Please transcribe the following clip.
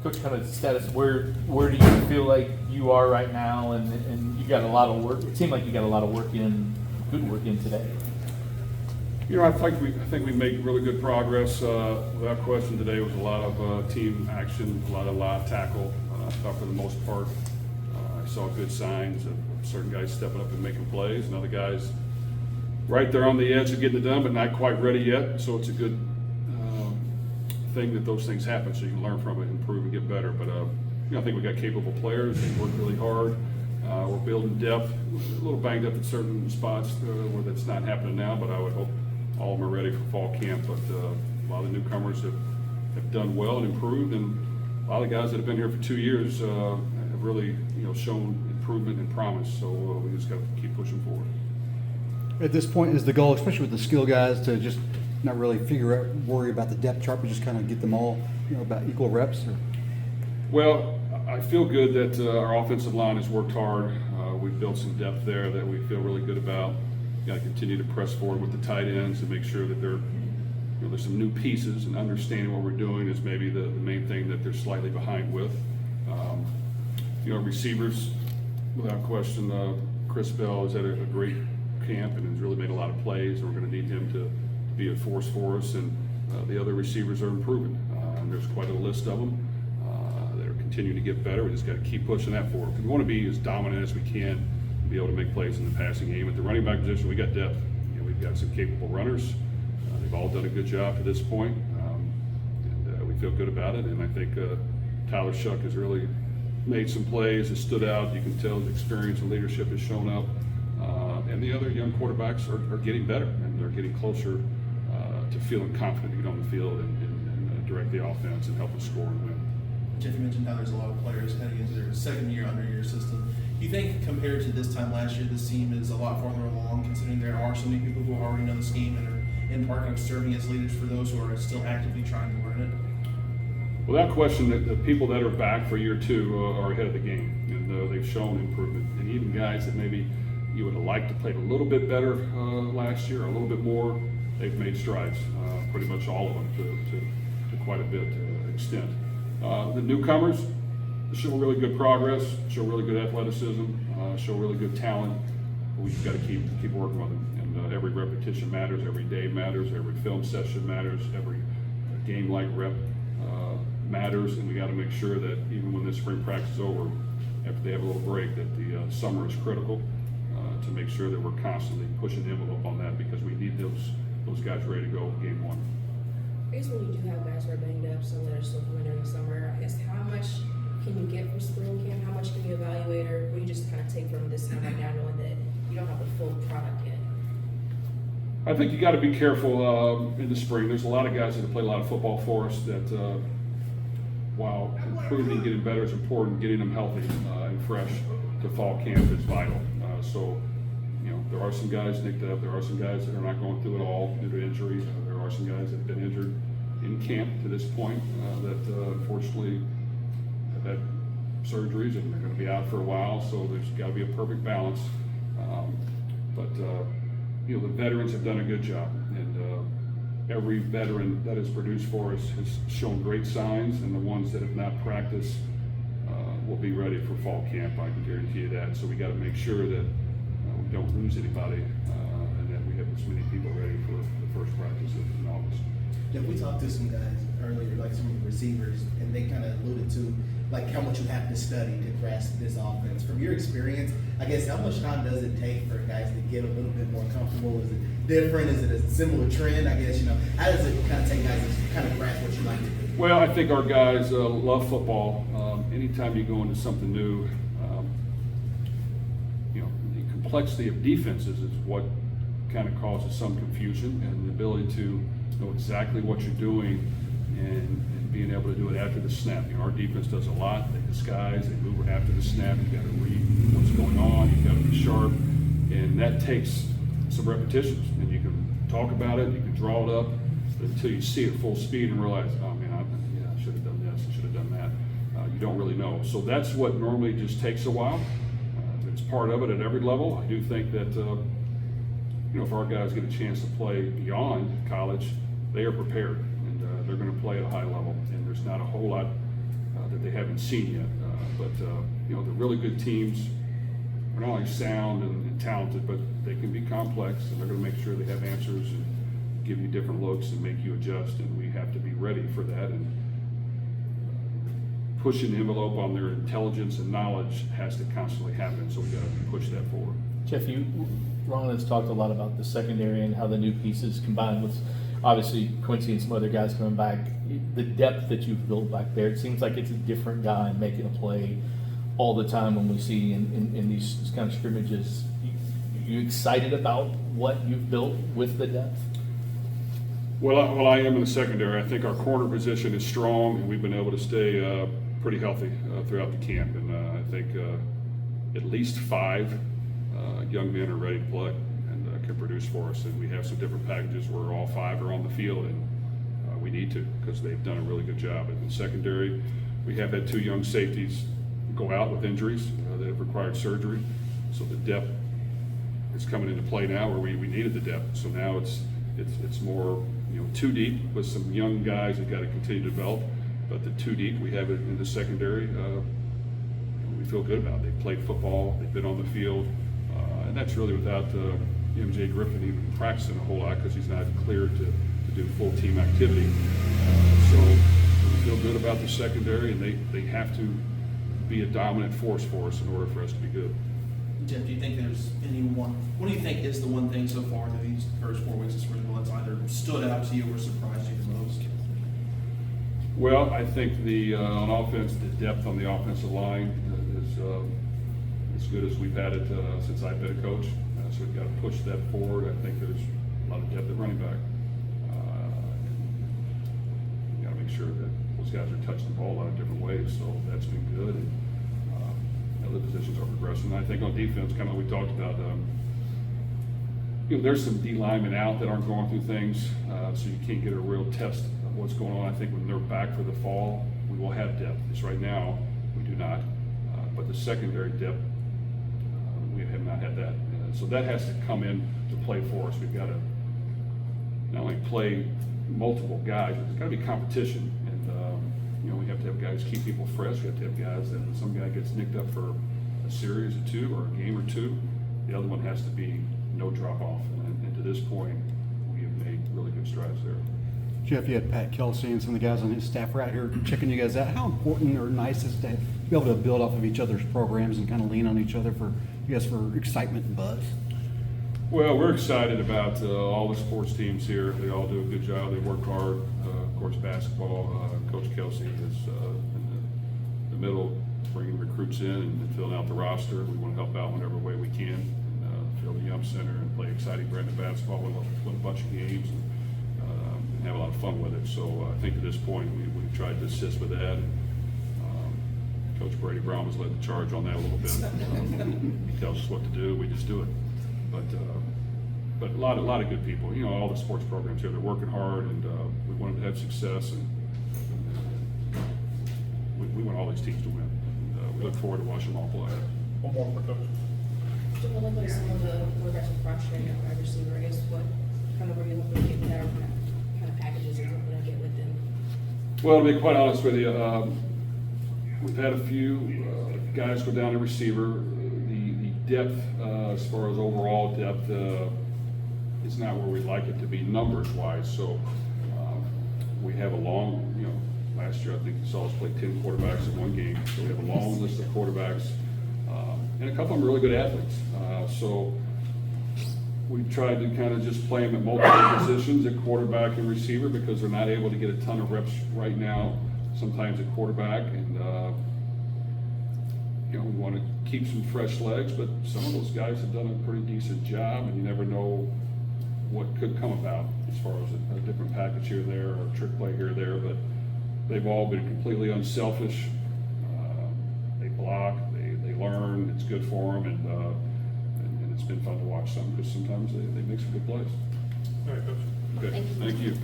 quick kind of status. Where do you feel like you are right now? And you got a lot of work. It seemed like you got a lot of work in, good work in today. I think we made really good progress. Without question, today was a lot of team action, a lot of live tackle. I thought for the most part, I saw good signs of certain guys stepping up and making plays, and other guys right there on the edge of getting it done, but not quite ready yet. So it's a good thing that those things happen, so you can learn from it, improve, and get better. But I think we got capable players. They work really hard. We're building depth. A little banged up at certain spots where that's not happening now, but I would hope all of them are ready for fall camp. But a lot of the newcomers have done well and improved, and a lot of the guys that have been here for 2 years have really shown improvement and promise. So we just got to keep pushing forward. At this point, is the goal, especially with the skill guys, to just not really worry about the depth chart, but just kind of get them all, about equal reps? Or? Well, I feel good that our offensive line has worked hard. We've built some depth there that we feel really good about. Got to continue to press forward with the tight ends and make sure that there's some new pieces, and understanding what we're doing is maybe the main thing that they're slightly behind with. Receivers, without question, Chris Bell has had a great camp and has really made a lot of plays, and we're going to need him to be a force for us, and the other receivers are improving. And there's quite a list of them that are continuing to get better. We just got to keep pushing that forward. We want to be as dominant as we can and be able to make plays in the passing game. At the running back position, we got depth. We've got some capable runners. They've all done a good job to this point, and we feel good about it. And I think Tyler Shuck has really made some plays, has stood out. You can tell his experience and leadership has shown up. And the other young quarterbacks are getting better, and they're getting closer to feeling confident to get on the field and direct the offense and help us score and win. Jeff, you mentioned how there's a lot of players heading into their second year under your system. Do you think compared to this time last year, this team is a lot farther along, considering there are so many people who already know the scheme and are in part kind of serving as leaders for those who are still actively trying to learn it? Without question, the people that are back for year two are ahead of the game, and they've shown improvement. And even guys that maybe you would have liked to play a little bit better last year, a little bit more, they've made strides, pretty much all of them to quite a bit extent. The newcomers show really good progress, show really good athleticism, show really good talent. We've got to keep working with them. And every repetition matters, every day matters, every film session matters, every game-like rep matters, and we got to make sure that even when this spring practice is over, after they have a little break, that the summer is critical to make sure that we're constantly pushing the envelope on that, because we need those guys ready to go game one. I guess when you do have guys who are banged up, some that are still coming during the summer, I guess how much can you get from spring camp? How much can you evaluate, or will you just kind of take from this time right now, knowing that you don't have a full product yet? I think you got to be careful in the spring. There's a lot of guys that have played a lot of football for us that, while improving, getting better is important, getting them healthy and fresh to fall camp is vital. So, there are some guys nicked up. There are some guys that are not going through it all due to injury. There are some guys that have been injured in camp to this point that unfortunately have had surgeries and they're going to be out for a while. So there's got to be a perfect balance. But the veterans have done a good job, and every veteran that has produced for us has shown great signs, and the ones that have not practiced will be ready for fall camp. I can guarantee you that. So we got to make sure that we don't lose anybody, and that we have as many people ready for the first practice in August. Jeff, we talked to some guys earlier, like some of the receivers, and they kind of alluded to like how much you have to study to grasp this offense. From your experience, I guess how much time does it take for guys to get a little bit more comfortable? Is it different? Is it a similar trend? I guess, how does it kind of take guys to kind of grasp what you like to do? Well, I think our guys love football. Anytime you go into something new, the complexity of defenses is what kind of causes some confusion, and the ability to know exactly what you're doing and being able to do it after the snap. Our defense does a lot. They disguise, they move after the snap. You've got to read what's going on. You've got to be sharp, and that takes some repetitions. And you can talk about it, you can draw it up, but until you see it full speed and realize, oh man, I should have done this, I should have done that. You don't really know. So that's what normally just takes a while. It's part of it at every level. I do think that if our guys get a chance to play beyond college, they are prepared, and they're going to play at a high level. And there's not a whole lot that they haven't seen yet. But you know, they're really good teams. They're not only sound and talented, but they can be complex, and they're going to make sure they have answers and give you different looks and make you adjust. And we have to be ready for that. And pushing the envelope on their intelligence and knowledge has to constantly happen. So we got to push that forward. Jeff, Ron has talked a lot about the secondary and how the new pieces combined with obviously Quincy and some other guys coming back. The depth that you've built back there, it seems like it's a different guy making a play all the time when we see in these kind of scrimmages. You excited about what you've built with the depth? Well, I am in the secondary. I think our corner position is strong, and we've been able to stay pretty healthy throughout the camp. And I think at least 5 young men are ready to play and can produce for us. And we have some different packages where all 5 are on the field, and we need to, because they've done a really good job. In the secondary, we have had 2 young safeties go out with injuries that have required surgery. So the depth is coming into play now where we needed the depth. So now it's more, you know, 2 deep with some young guys that got to continue to develop. But the 2 deep we have it in the secondary, we feel good about. They've played football, they've been on the field, and that's really without MJ Griffin even practicing a whole lot because he's not cleared to do full team activity. So we feel good about the secondary, and they have to be a dominant force for us in order for us to be good. Jeff, do you think there's what do you think is the one thing so far that these first 4 weeks of spring ball that's either stood out to you or surprised you the most? Well, I think on offense, the depth on the offensive line is as good as we've had it since I've been a coach. So we've got to push that forward. I think there's a lot of depth at running back. You got to make sure that those guys are touching the ball a lot of different ways. So that's been good. And other positions are progressing. I think on defense, kind of like we talked about, you know, there's some D linemen out that aren't going through things, so you can't get a real test of what's going on. I think when they're back for the fall, we will have depth. Just right now, we do not. But the secondary depth, we have not had that. So that has to come in to play for us. We've got to not only play multiple guys, but there's got to be competition. And you know, we have to have guys keep people fresh. We have to have guys that when some guy gets nicked up for a series or 2 or a game or 2, the other one has to be no drop off. And to this point, we have made really good strides there. Jeff, you had Pat Kelsey and some of the guys on his staff right here checking you guys out. How important or nice is to be able to build off of each other's programs and kind of lean on each other for excitement and buzz? Well, we're excited about all the sports teams here. They all do a good job. They work hard. Of course, basketball, Coach Kelsey is in the middle, bringing recruits in and filling out the roster. We want to help out whatever way we can, and fill the Yum Center and play exciting brand of basketball, win a bunch of games, and have a lot of fun with it. So I think at this point, we've tried to assist with that. And, Coach Brady Brown has led the charge on that a little bit. He tells us what to do, we just do it. But a lot of good people. You know, all the sports programs here, they're working hard, and we want them to have success, and we want all these teams to win. And, we look forward to watching them all play. One more for Coach. So we'll look at some of the quarterbacks with frustrating at wide receiver. I guess what kind of were you looking to get there? What kind of packages are you looking to get with them? Well, to be quite honest with you, we've had a few guys go down to receiver. The depth, as far as overall depth, is not where we'd like it to be numbers-wise. So we have a long, you know, last year I think you saw us play 10 quarterbacks in one game. So we have a long list of quarterbacks, and a couple of them really good athletes. So we've tried to kind of just play them at multiple positions at quarterback and receiver because they're not able to get a ton of reps right now, sometimes at quarterback. And you know, we want to keep some fresh legs, but some of those guys have done a pretty decent job, and you never know what could come about as far as a different package here or there, or a trick play here or there. But they've all been completely unselfish. They block, they learn. It's good for them, and it's been fun to watch some because sometimes they make some good plays. All right, Coach. Okay, thank you.